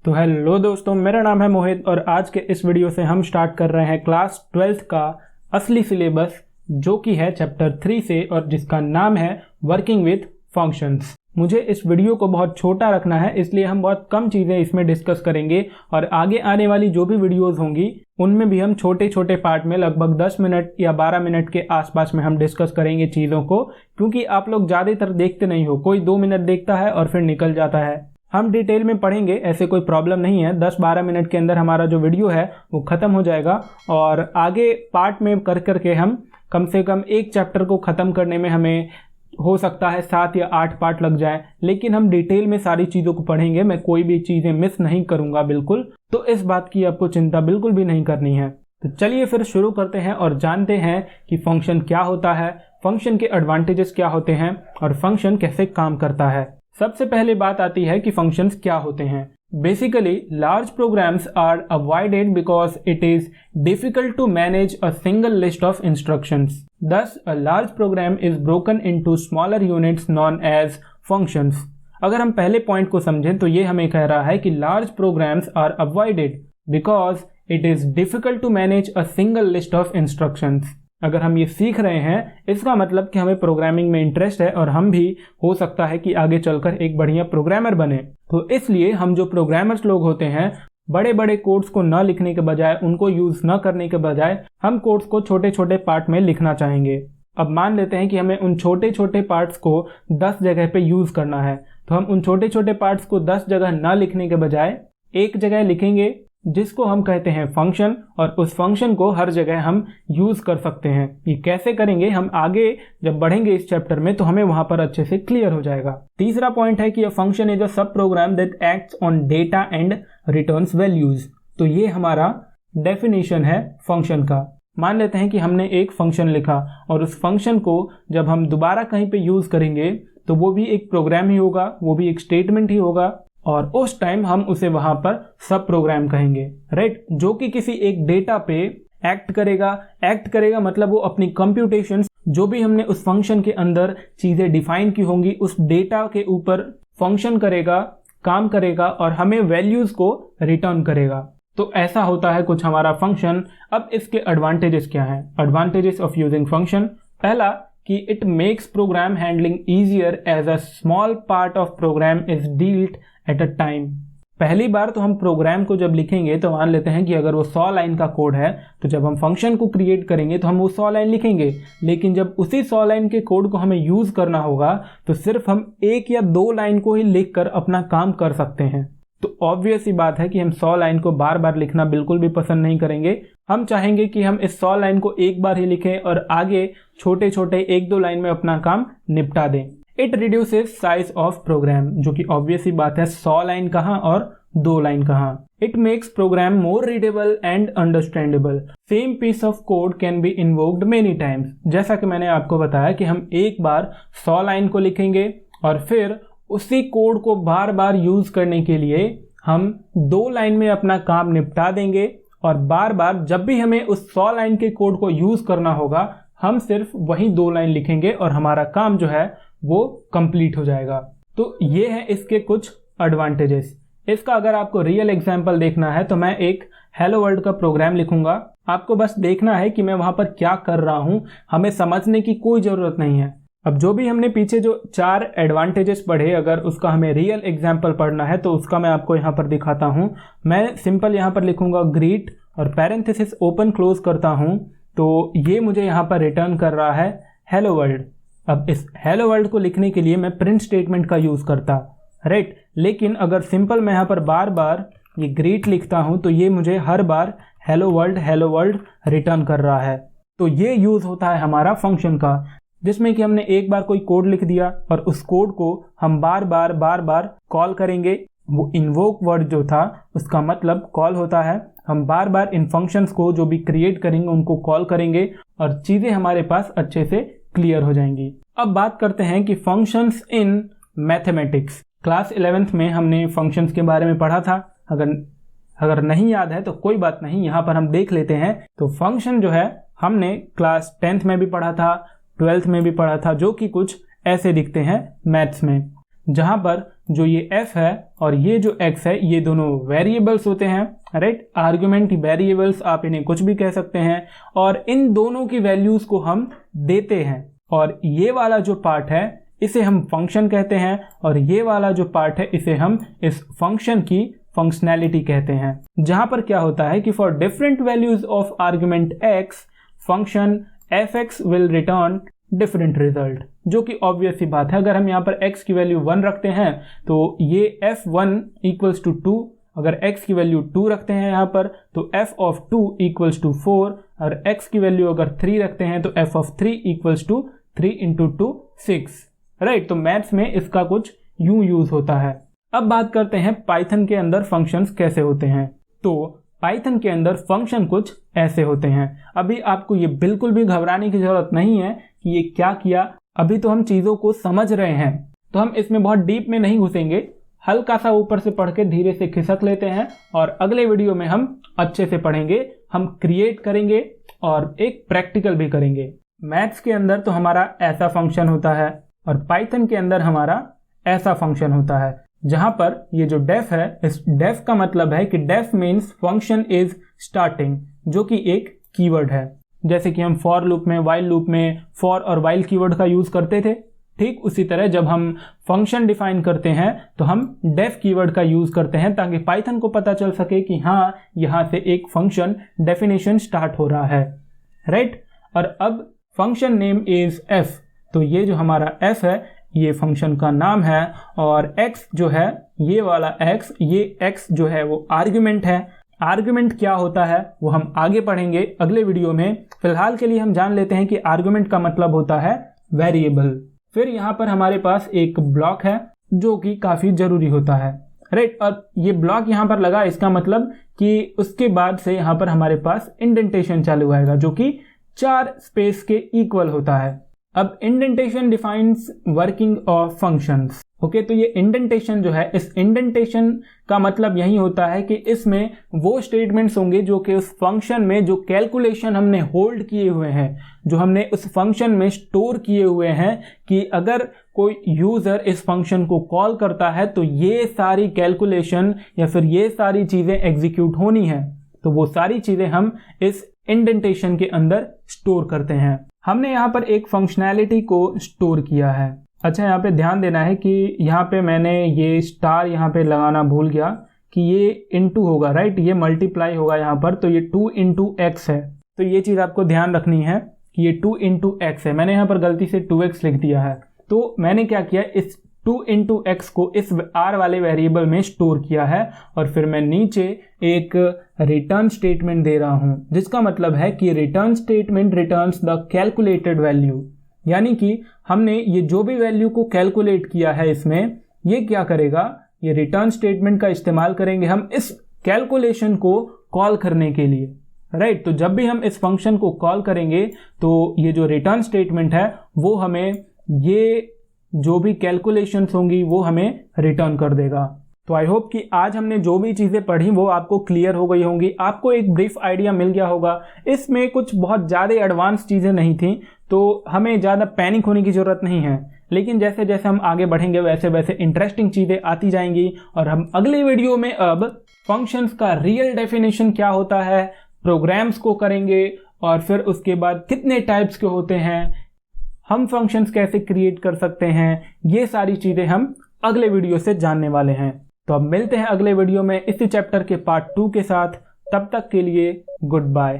तो हेलो दोस्तों, मेरा नाम है मोहित और आज के इस वीडियो से हम स्टार्ट कर रहे हैं क्लास 12th का असली सिलेबस जो कि है चैप्टर 3 से और जिसका नाम है वर्किंग विथ फंक्शंस। मुझे इस वीडियो को बहुत छोटा रखना है, इसलिए हम बहुत कम चीज़ें इसमें डिस्कस करेंगे और आगे आने वाली जो भी वीडियोस होंगी उनमें भी हम छोटे छोटे पार्ट में लगभग 10 मिनट या 12 मिनट के आसपास में हम डिस्कस करेंगे चीज़ों को, क्योंकि आप लोग ज़्यादातर देखते नहीं हो, कोई 2 मिनट देखता है और फिर निकल जाता है। हम डिटेल में पढ़ेंगे, ऐसे कोई प्रॉब्लम नहीं है। 10-12 मिनट के अंदर हमारा जो वीडियो है वो ख़त्म हो जाएगा और आगे पार्ट में कर करके हम कम से कम एक चैप्टर को ख़त्म करने में हमें हो सकता है 7 या 8 पार्ट लग जाए, लेकिन हम डिटेल में सारी चीज़ों को पढ़ेंगे। मैं कोई भी चीज़ें मिस नहीं करूँगा बिल्कुल, तो इस बात की आपको चिंता बिल्कुल भी नहीं करनी है। तो चलिए फिर शुरू करते हैं और जानते हैं कि फंक्शन क्या होता है, फंक्शन के एडवांटेजेस क्या होते हैं और फंक्शन कैसे काम करता है। सबसे पहले बात आती है कि फंक्शंस क्या होते हैं। Basically large programs are avoided because it is difficult to manage a single list of instructions. Thus, a large program is broken into smaller units known as functions. अगर हम पहले पॉइंट को समझें तो ये हमें कह रहा है कि large programs are avoided because it is difficult to manage a single list of instructions. अगर हम ये सीख रहे हैं इसका मतलब कि हमें प्रोग्रामिंग में इंटरेस्ट है और हम भी हो सकता है कि आगे चलकर एक बढ़िया प्रोग्रामर बने। तो इसलिए हम जो प्रोग्रामर्स लोग होते हैं, बड़े बड़े कोड्स को न लिखने के बजाय, उनको यूज़ न करने के बजाय हम कोड्स को छोटे छोटे पार्ट में लिखना चाहेंगे। अब मान लेते हैं कि हमें उन छोटे छोटे पार्ट्स को 10 जगह पे यूज़ करना है, तो हम उन छोटे छोटे पार्ट्स को 10 जगह न लिखने के बजाय एक जगह लिखेंगे जिसको हम कहते हैं फंक्शन, और उस फंक्शन को हर जगह हम यूज़ कर सकते हैं। ये कैसे करेंगे हम आगे जब बढ़ेंगे इस चैप्टर में तो हमें वहां पर अच्छे से क्लियर हो जाएगा। तीसरा पॉइंट है कि function is a sub program that acts on data and returns values. तो ये हमारा डेफिनेशन है फंक्शन का। मान लेते हैं कि हमने एक फंक्शन लिखा और उस फंक्शन को जब हम दोबारा कहीं पे यूज़ करेंगे तो वो भी एक प्रोग्राम ही होगा, वो भी एक स्टेटमेंट ही होगा और उस टाइम हम उसे वहां पर सब प्रोग्राम कहेंगे, राइट, जो कि किसी एक डेटा पे एक्ट करेगा मतलब वो अपनी कंप्यूटेशंस जो भी हमने उस फंक्शन के अंदर चीजें डिफाइन की होंगी उस डेटा के ऊपर फंक्शन करेगा, काम करेगा और हमें वैल्यूज को रिटर्न करेगा। तो ऐसा होता है कुछ हमारा फंक्शन। अब इसके एडवांटेजेस क्या हैं? एडवांटेजेस ऑफ यूजिंग फंक्शन, पहला कि it makes program handling easier as a small part of program is dealt at a time. पहली बार तो हम प्रोग्राम को जब लिखेंगे तो मान लेते हैं कि अगर वो 100 लाइन का कोड है तो जब हम फंक्शन को क्रिएट करेंगे तो हम वो 100 लाइन लिखेंगे, लेकिन जब उसी 100 लाइन के कोड को हमें यूज़ करना होगा तो सिर्फ हम 1 या 2 लाइन को ही लिखकर अपना काम कर सकते हैं। तो ऑब्वियस ही बात है कि हम 100 लाइन को बार बार लिखना बिल्कुल भी पसंद नहीं करेंगे। हम चाहेंगे कि हम इस 100 लाइन को एक बार ही लिखें और आगे छोटे छोटे 1-2 लाइन में अपना काम निपटा दें। It reduces size of program, जो कि ऑब्वियस ही बात है, 100 लाइन कहाँ और 2 लाइन कहाँ। It makes program more readable and understandable. Same piece of code can be invoked many times. जैसा कि मैंने आपको बताया कि हम एक बार 100 लाइन को लिखेंगे और फिर उसी कोड को बार बार यूज करने के लिए हम 2 लाइन में अपना काम निपटा देंगे और बार बार जब भी हमें उस 100 लाइन के कोड को यूज करना होगा हम सिर्फ वही 2 लाइन लिखेंगे और हमारा काम जो है वो कंप्लीट हो जाएगा। तो ये है इसके कुछ एडवांटेजेस। इसका अगर आपको रियल एग्जांपल देखना है तो मैं एक हेलो वर्ल्ड का प्रोग्राम लिखूंगा। आपको बस देखना है कि मैं वहां पर क्या कर रहा हूं, हमें समझने की कोई जरूरत नहीं है। अब जो भी हमने पीछे जो 4 एडवांटेजेस पढ़े, अगर उसका हमें रियल एग्जांपल पढ़ना है तो उसका मैं आपको यहाँ पर दिखाता हूँ। मैं सिंपल यहाँ पर लिखूंगा ग्रीट और पैरेंथेसिस ओपन क्लोज करता हूँ, तो ये मुझे यहाँ पर रिटर्न कर रहा है हेलो वर्ल्ड। अब इस हेलो वर्ल्ड को लिखने के लिए मैं प्रिंट स्टेटमेंट का यूज़ करता, राइट, लेकिन अगर सिंपल मैं यहाँ पर बार बार ये ग्रीट लिखता हूँ तो ये मुझे हर बार हेलो वर्ल्ड रिटर्न कर रहा है। तो ये यूज़ होता है हमारा फंक्शन का, जिसमें कि हमने एक बार कोई कोड लिख दिया और उस कोड को हम बार बार कॉल करेंगे। वो इन्वोक वर्ड जो था उसका मतलब कॉल होता है। हम बार बार इन फंक्शंस को जो भी क्रिएट करेंगे उनको कॉल करेंगे और चीज़ें हमारे पास अच्छे से क्लियर हो जाएंगी। अब बात करते हैं कि functions in mathematics. Class 11th में हमने फंक्शंस के बारे में पढ़ा था। अगर नहीं याद है तो कोई बात नहीं, यहाँ पर हम देख लेते हैं। तो फंक्शन जो है हमने क्लास 10th में भी पढ़ा था, 12th में भी पढ़ा था, जो कि कुछ ऐसे दिखते हैं मैथ्स में। जहां पर जो ये f है और ये जो x है ये दोनों वेरिएबल्स होते हैं, राइट। आर्गुमेंट वेरिएबल्स आप इन्हें कुछ भी कह सकते हैं, और इन दोनों की वैल्यूज को हम देते हैं। और ये वाला जो पार्ट है इसे हम फंक्शन कहते हैं, और ये वाला जो पार्ट है इसे हम इस फंक्शन की फंक्शनैलिटी कहते हैं। जहां पर क्या होता है कि for different values of argument x function fx will return different result, जो कि ऑब्वियस सी बात है। अगर हम यहाँ पर x की वैल्यू 1 रखते हैं तो ये f1 इक्वल्स टू 2, अगर x की वैल्यू 2 रखते हैं यहाँ पर तो f ऑफ 2 इक्वल्स टू 4, और x की वैल्यू अगर 3 रखते हैं तो f of 3 equals to 3 into 2 6, right. तो मैथ्स में इसका कुछ यूं यूज होता है। अब बात करते हैं पाइथन के अंदर फंक्शंस कैसे होते हैं। तो पाइथन के अंदर फंक्शन कुछ ऐसे होते हैं। अभी आपको ये बिल्कुल भी घबराने की जरूरत नहीं है कि ये क्या किया, अभी तो हम चीज़ों को समझ रहे हैं, तो हम इसमें बहुत डीप में नहीं घुसेंगे, हल्का सा ऊपर से पढ़ के धीरे से खिसक लेते हैं, और अगले वीडियो में हम अच्छे से पढ़ेंगे, हम क्रिएट करेंगे और एक प्रैक्टिकल भी करेंगे। मैथ्स के अंदर तो हमारा ऐसा फंक्शन होता है और पाइथन के अंदर हमारा ऐसा फंक्शन होता है, जहां पर ये जो डेफ है, इस डेफ का मतलब है कि def means function is starting, जो कि एक कीवर्ड है। जैसे कि हम फॉर लूप में, वाइल लूप में फॉर और वाइल कीवर्ड का यूज करते थे, ठीक उसी तरह जब हम फंक्शन डिफाइन करते हैं तो हम डेफ कीवर्ड का यूज करते हैं, ताकि पाइथन को पता चल सके कि हाँ यहाँ से एक फंक्शन डेफिनेशन स्टार्ट हो रहा है, राइट। और अब फंक्शन नेम इज f, तो ये जो हमारा f है ये फंक्शन का नाम है, और x जो है ये वाला x, ये x जो है वो आर्ग्यूमेंट है। आर्ग्यूमेंट क्या होता है वो हम आगे पढ़ेंगे अगले वीडियो में। फिलहाल के लिए हम जान लेते हैं कि आर्ग्यूमेंट का मतलब होता है वेरिएबल। फिर यहाँ पर हमारे पास एक ब्लॉक है जो कि काफ़ी ज़रूरी होता है, राइट। और ये ब्लॉक यहाँ पर लगा, इसका मतलब कि उसके बाद से यहाँ पर हमारे पास इंडेंटेशन चालू आएगा, जो कि 4 स्पेस के इक्वल होता है। अब indentation defines working of functions, okay. तो ये इंडेंटेशन जो है, इस इंडेंटेशन का मतलब यही होता है कि इसमें वो स्टेटमेंट्स होंगे जो कि उस फंक्शन में जो कैलकुलेशन हमने होल्ड किए हुए हैं, जो हमने उस फंक्शन में स्टोर किए हुए हैं, कि अगर कोई यूजर इस फंक्शन को कॉल करता है तो ये सारी कैलकुलेशन या फिर ये सारी चीजें एग्जीक्यूट होनी है, तो वो सारी चीजें हम इस इंडेंटेशन के अंदर स्टोर करते हैं। हमने यहाँ पर एक फंक्शनैलिटी को स्टोर किया है। अच्छा, यहाँ पे ध्यान देना है कि यहाँ पे मैंने ये स्टार यहाँ पे लगाना भूल गया कि ये इनटू होगा, राइट, ये मल्टीप्लाई होगा यहाँ पर, तो ये 2 इंटू एक्स है। तो ये चीज़ आपको ध्यान रखनी है कि ये 2 इंटू एक्स है। मैंने यहाँ पर गलती से 2x लिख दिया है, तो मैंने क्या किया, इस 2 इंटू एक्स को इस r वाले वेरिएबल में स्टोर किया है, और फिर मैं नीचे एक रिटर्न स्टेटमेंट दे रहा हूँ, जिसका मतलब है कि return statement returns the calculated value, यानी कि हमने ये जो भी वैल्यू को कैलकुलेट किया है इसमें, ये क्या करेगा, ये रिटर्न स्टेटमेंट का इस्तेमाल करेंगे हम इस कैलकुलेशन को कॉल करने के लिए, राइट। तो जब भी हम इस फंक्शन को कॉल करेंगे तो ये जो रिटर्न स्टेटमेंट है वो हमें ये जो भी कैलकुलेशंस होंगी वो हमें रिटर्न कर देगा। तो आई होप कि आज हमने जो भी चीज़ें पढ़ी वो आपको क्लियर हो गई होंगी, आपको एक ब्रीफ आइडिया मिल गया होगा। इसमें कुछ बहुत ज़्यादा एडवांस चीज़ें नहीं थी, तो हमें ज़्यादा पैनिक होने की ज़रूरत नहीं है, लेकिन जैसे जैसे हम आगे बढ़ेंगे वैसे वैसे इंटरेस्टिंग चीज़ें आती जाएंगी, और हम अगले वीडियो में अब फंक्शंस का रियल डेफिनेशन क्या होता है, प्रोग्राम्स को करेंगे, और फिर उसके बाद कितने टाइप्स के होते हैं, हम फंक्शंस कैसे क्रिएट कर सकते हैं, ये सारी चीज़ें हम अगले वीडियो से जानने वाले हैं। तो अब मिलते हैं अगले वीडियो में इसी चैप्टर के पार्ट 2 के साथ। तब तक के लिए गुड बाय।